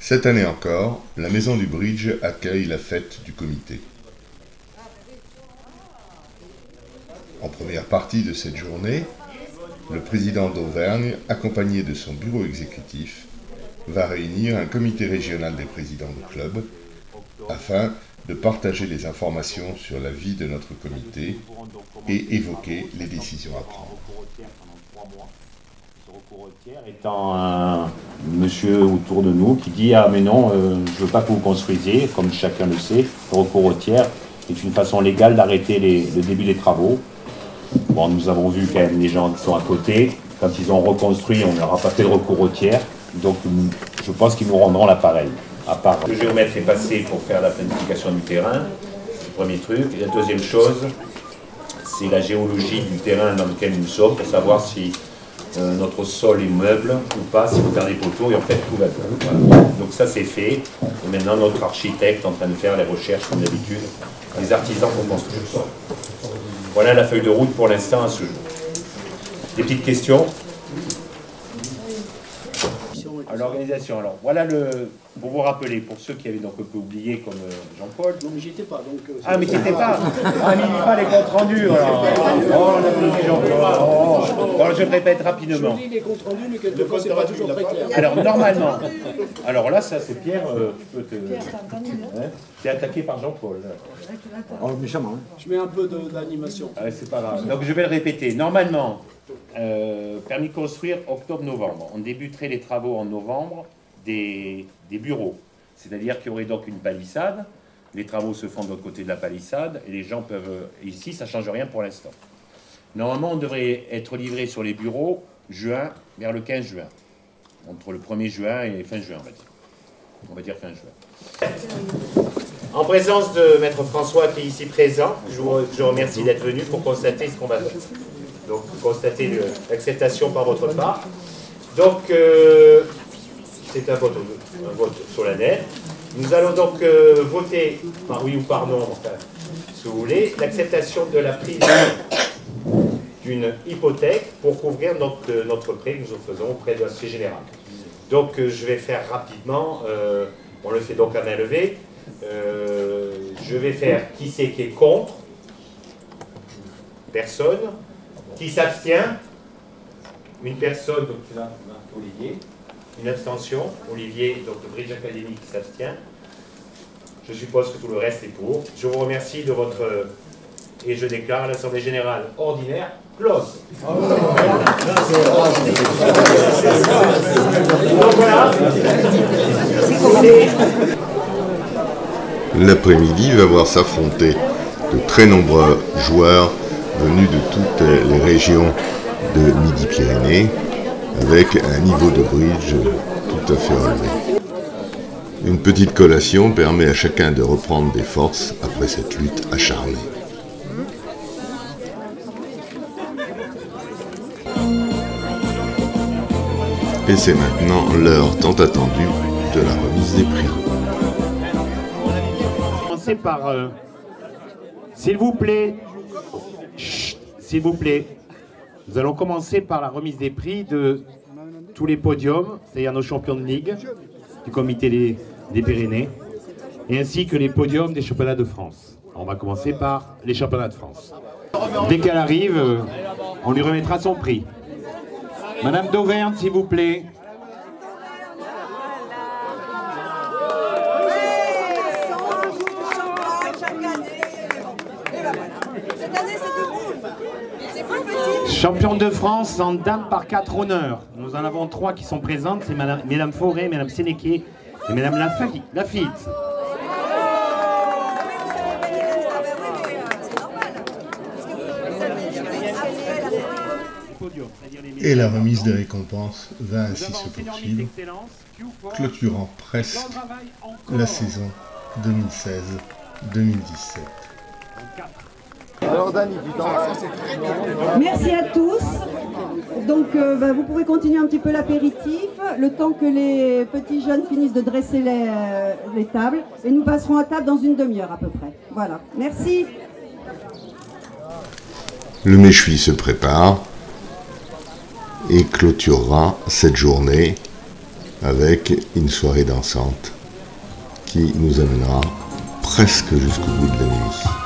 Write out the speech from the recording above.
Cette année encore, la Maison du Bridge accueille la fête du comité. En première partie de cette journée, le président d'Auvergne, accompagné de son bureau exécutif, va réunir un comité régional des présidents de club afin de partager les informations sur la vie de notre comité et évoquer les décisions à prendre. Étant un monsieur autour de nous qui dit « Ah mais non, je ne veux pas que vous construisiez », comme chacun le sait, le recours au tiers est une façon légale d'arrêter le début des travaux. Bon, nous avons vu quand même les gens qui sont à côté, quand ils ont reconstruit, on n'aura pas fait de recours au tiers, donc je pense qu'ils nous rendront l'appareil. À part le géomètre est passé pour faire la planification du terrain, c'est le premier truc. Et la deuxième chose, c'est la géologie du terrain dans lequel nous sommes, pour savoir si notre sol est meuble ou pas, si vous perdez des poteaux, et en fait tout va bien. Voilà. Donc ça c'est fait, et maintenant notre architecte est en train de faire les recherches comme d'habitude, les artisans pour construire ça. Voilà la feuille de route pour l'instant à ce jour. Des petites questions? L'organisation, alors voilà pour vous rappeler, pour ceux qui avaient donc un peu oublié comme Jean-Paul. Non mais j'y étais pas donc... Ah mais t'y étais pas. Ah mais il n'y a pas les comptes rendus alors. Oh on a oublié Jean-Paul. Bon, je répète rapidement. Je lis les comptes rendus mais quelquefois c'est pas toujours très clair. Alors normalement, alors là ça c'est Pierre, tu peux te... T'es attaqué par Jean-Paul. Oh méchamment. Je mets un peu d'animation. Ah, c'est pas grave. Donc je vais le répéter. Normalement, permis de construire octobre-novembre. On débuterait les travaux en novembre des bureaux. C'est-à-dire qu'il y aurait donc une palissade. Les travaux se font de l'autre côté de la palissade et les gens peuvent... Ici, ça ne change rien pour l'instant. Normalement, on devrait être livré sur les bureaux juin, vers le 15 juin. Entre le 1er juin et fin juin, on va dire. On va dire fin juin. En présence de Maître François qui est ici présent, je vous remercie d'être venu pour constater ce qu'on va faire. Donc, constater l'acceptation par votre part. Donc, c'est un vote solennel. Nous allons donc voter par oui ou par non, enfin, si vous voulez, l'acceptation de la prise d'une hypothèque pour couvrir notre prêt que nous faisons auprès de la Société Générale. Donc, je vais faire rapidement, on le fait donc à main levée. Je vais faire qui c'est qui est contre. Personne. Qui s'abstient? Une personne, donc là, Olivier. Une abstention, Olivier, donc de Bridge Academy qui s'abstient. Je suppose que tout le reste est pour. Je vous remercie de votre... Et je déclare l'Assemblée Générale ordinaire close. Donc voilà. L'après-midi va voir s'affronter de très nombreux joueurs venus de toutes les régions de Midi-Pyrénées, avec un niveau de bridge tout à fait relevé. Une petite collation permet à chacun de reprendre des forces après cette lutte acharnée. Et c'est maintenant l'heure tant attendue de la remise des prix. Commencer par... s'il vous plaît, s'il vous plaît, nous allons commencer par la remise des prix de tous les podiums, c'est-à-dire nos champions de ligue, du comité des Pyrénées, et ainsi que les podiums des championnats de France. Alors on va commencer par les championnats de France. Dès qu'elle arrive, on lui remettra son prix. Madame d'Auvergne, s'il vous plaît. Champion de France en dames par 4 honneurs. Nous en avons 3 qui sont présentes. C'est Mesdames Forêt, Mesdames Sénéqué et Mesdames Lafitte. Et la remise des récompenses va ainsi se poursuivre, clôturant presque la saison 2016-2017. Merci à tous. Donc vous pouvez continuer un petit peu l'apéritif, le temps que les petits jeunes finissent de dresser les tables. Et nous passerons à table dans une demi-heure à peu près. Voilà, merci. Le méchoui se prépare et clôturera cette journée avec une soirée dansante qui nous amènera presque jusqu'au bout de la nuit.